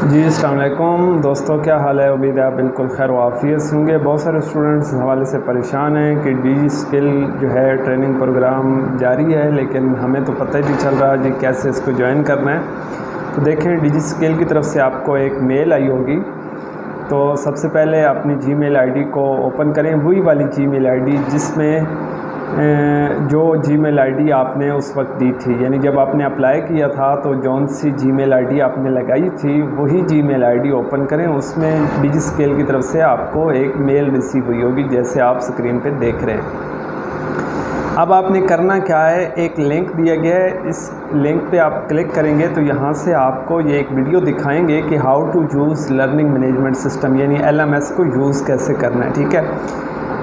जी अस्सलाम वालेकुम दोस्तों, क्या हाल है। उम्मीद है आप बिल्कुल खैर वाफ़ियत से होंगे। बहुत सारे स्टूडेंट्स इस हवाले से परेशान हैं कि डी स्किल जो है ट्रेनिंग प्रोग्राम जारी है, लेकिन हमें तो पता ही नहीं चल रहा जी कैसे इसको ज्वाइन करना है। तो देखें, डी स्किल की तरफ से आपको एक मेल आई होगी। तो सबसे पहले अपनी जीमेल आईडी को ओपन करें, वही वाली जीमेल आईडी जिसमें जो जीमेल आईडी आपने उस वक्त दी थी, यानी जब आपने अप्लाई किया था तो जौन सी जीमेल आईडी आपने लगाई थी वही जीमेल आईडी ओपन करें। उसमें डी स्किल की तरफ से आपको एक मेल रिसीव हुई होगी, जैसे आप स्क्रीन पे देख रहे हैं। अब आपने करना क्या है, एक लिंक दिया गया है, इस लिंक पे आप क्लिक करेंगे तो यहाँ से आपको ये एक वीडियो दिखाएंगे कि how to use learning management system यानी LMS को यूज़ कैसे करना है। ठीक है,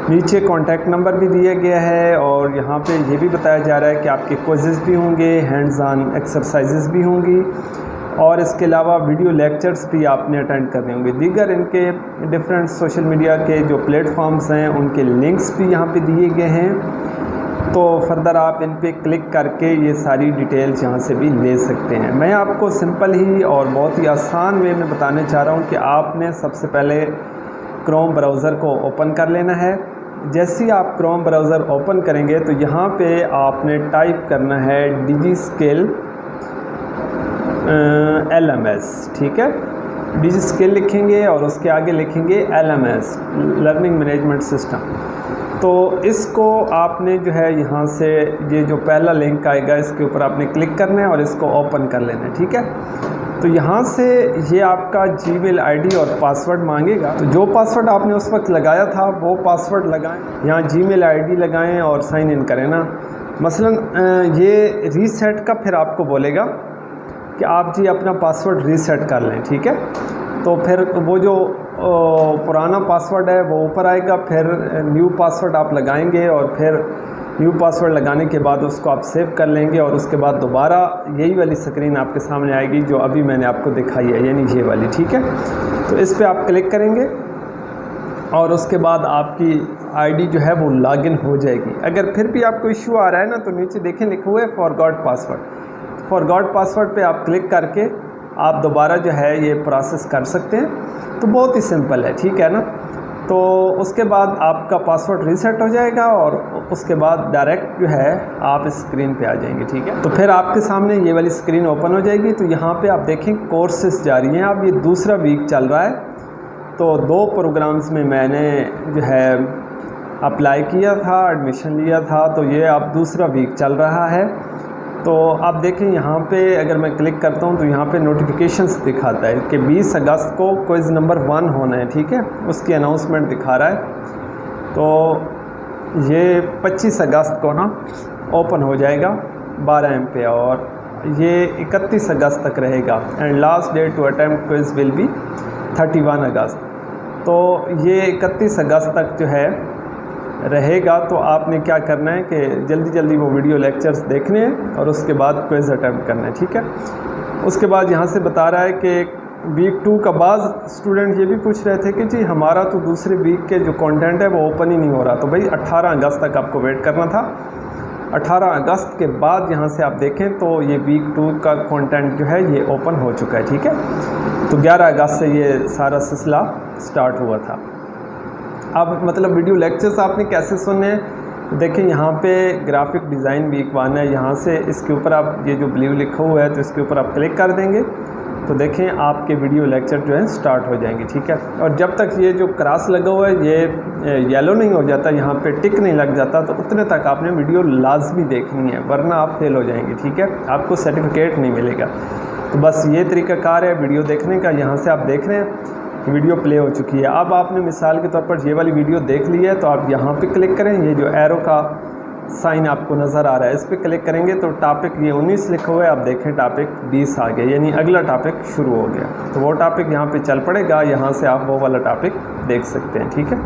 नीचे कॉन्टैक्ट नंबर भी दिया गया है और यहाँ पे ये भी बताया जा रहा है कि आपके क्विज़ेस भी होंगे, हैंड्स ऑन एक्सरसाइजेस भी होंगी और इसके अलावा वीडियो लेक्चर्स भी आपने अटेंड करने होंगे। दीगर इनके डिफरेंट सोशल मीडिया के जो प्लेटफॉर्म्स हैं उनके लिंक्स भी यहाँ पे दिए गए हैं। तो फर्दर आप इन पे क्लिक करके ये सारी डिटेल्स यहाँ से भी ले सकते हैं। मैं आपको सिंपल ही और बहुत ही आसान वे में बताने चाह रहा हूँ कि आपने सबसे पहले क्रोम ब्राउज़र को ओपन कर लेना है। जैसे ही आप क्रोम ब्राउज़र ओपन करेंगे तो यहाँ पे आपने टाइप करना है डी स्किल LMS। ठीक है, डी स्किल लिखेंगे और उसके आगे लिखेंगे LMS लर्निंग मैनेजमेंट सिस्टम। तो इसको आपने जो है यहाँ से ये जो पहला लिंक आएगा इसके ऊपर आपने क्लिक करना है और इसको ओपन कर लेना है। ठीक है, तो यहाँ से ये आपका जीमेल आईडी और पासवर्ड मांगेगा। तो जो पासवर्ड आपने उस वक्त लगाया था वो पासवर्ड लगाएं, यहाँ जीमेल आईडी लगाएं और साइन इन करें ना। मसलन ये रीसेट का फिर आपको बोलेगा कि आप जी अपना पासवर्ड रीसेट कर लें। ठीक है, तो फिर वो जो पुराना पासवर्ड है वो ऊपर आएगा, फिर न्यू पासवर्ड आप लगाएंगे और फिर न्यू पासवर्ड लगाने के बाद उसको आप सेव कर लेंगे और उसके बाद दोबारा यही वाली स्क्रीन आपके सामने आएगी जो अभी मैंने आपको दिखाई है, यानी ये वाली। ठीक है, तो इस पर आप क्लिक करेंगे और उसके बाद आपकी आईडी जो है वो लॉगिन हो जाएगी। अगर फिर भी आपको इशू आ रहा है ना तो नीचे देखें लिखा हुआ है फॉरगॉट पासवर्ड। फॉरगॉट पासवर्ड पे आप क्लिक करके आप दोबारा जो है ये प्रोसेस कर सकते हैं। तो बहुत ही सिंपल है, ठीक है ना। तो उसके बाद आपका पासवर्ड रीसेट हो जाएगा और उसके बाद डायरेक्ट जो है आप स्क्रीन पे आ जाएंगे। ठीक है, तो फिर आपके सामने ये वाली स्क्रीन ओपन हो जाएगी। तो यहाँ पे आप देखें कोर्सेस जारी हैं, अब ये दूसरा वीक चल रहा है। तो 2 प्रोग्राम्स में मैंने जो है अप्लाई किया था, एडमिशन लिया था, तो ये अब दूसरा वीक चल रहा है। तो आप देखें यहाँ पे अगर मैं क्लिक करता हूँ तो यहाँ पे नोटिफिकेशंस दिखाता है कि 20 अगस्त को क्विज़ नंबर 1 होना है। ठीक है, उसकी अनाउंसमेंट दिखा रहा है। तो ये 25 अगस्त को ना ओपन हो जाएगा 12 AM पे और ये 31 अगस्त तक रहेगा and last date to attempt quiz will be 31 August. तो ये 31 अगस्त तक जो है रहेगा। तो आपने क्या करना है कि जल्दी जल्दी वो वीडियो लेक्चर्स देखने हैं और उसके बाद क्विज़ अटेम्प्ट करना है। ठीक है, उसके बाद यहाँ से बता रहा है कि वीक 2 का बाद स्टूडेंट ये भी पूछ रहे थे कि जी हमारा तो दूसरे वीक के जो कंटेंट है वो ओपन ही नहीं हो रहा। तो भाई 18 अगस्त तक आपको वेट करना था। 18 अगस्त के बाद यहाँ से आप देखें तो ये वीक 2 का कंटेंट जो है ये ओपन हो चुका है। ठीक है, तो 11 अगस्त से ये सारा सिलसिला स्टार्ट हुआ था। अब मतलब वीडियो लेक्चर्स आपने कैसे सुनने हैं, देखें यहाँ पे ग्राफिक डिज़ाइन वीक 1 है। यहाँ से इसके ऊपर आप ये जो ब्लू लिखा हुआ है तो इसके ऊपर आप क्लिक कर देंगे तो देखें आपके वीडियो लेक्चर जो है स्टार्ट हो जाएंगे। ठीक है, और जब तक ये जो क्रॉस लगा हुआ है ये येलो नहीं हो जाता, यहाँ पे टिक नहीं लग जाता, तो उतने तक आपने वीडियो लाजमी देखनी है, वरना आप फेल हो जाएंगे। ठीक है, आपको सर्टिफिकेट नहीं मिलेगा। तो बस ये तरीक़ाकार है वीडियो देखने का। यहाँ से आप देख रहे हैं वीडियो प्ले हो चुकी है। अब आपने मिसाल के तौर पर ये वाली वीडियो देख ली है तो आप यहाँ पे क्लिक करें, ये जो एरो का साइन आपको नज़र आ रहा है इस पर क्लिक करेंगे तो टॉपिक ये 19 लिखा हुआ है, आप देखें टॉपिक 20 आ गया, यानी अगला टॉपिक शुरू हो गया। तो वो टॉपिक यहाँ पे चल पड़ेगा, यहाँ से आप वो वाला टॉपिक देख सकते हैं। ठीक है,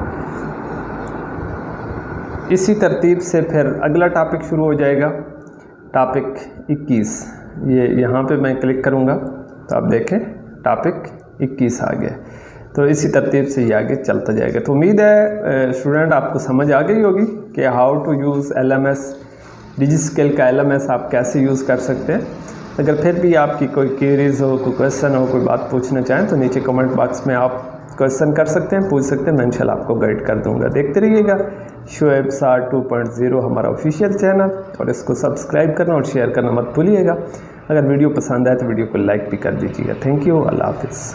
इसी तरतीब से फिर अगला टॉपिक शुरू हो जाएगा, टॉपिक 21। ये यहाँ पे मैं क्लिक करूँगा तो आप देखें टॉपिक 21 आ गया। तो इसी तरतीब से ये आगे चलता जाएगा। तो उम्मीद है स्टूडेंट आपको समझ आ गई होगी कि how to use LMS, D skill का LMS आप कैसे यूज़ कर सकते हैं। अगर फिर भी आपकी कोई क्वेरीज हो, कोई क्वेश्चन हो, कोई बात पूछना चाहें तो नीचे कमेंट बॉक्स में आप क्वेश्चन कर सकते हैं, पूछ सकते हैं, मैं इंशाल्लाह आपको गाइड कर दूंगा। देखते रहिएगा शोएब सर 2.0 हमारा ऑफिशियल चैनल, और इसको सब्सक्राइब करना और शेयर करना मत भूलिएगा। अगर वीडियो पसंद आए तो वीडियो को लाइक भी कर दीजिएगा। थैंक यू, अल्लाह हाफिज़।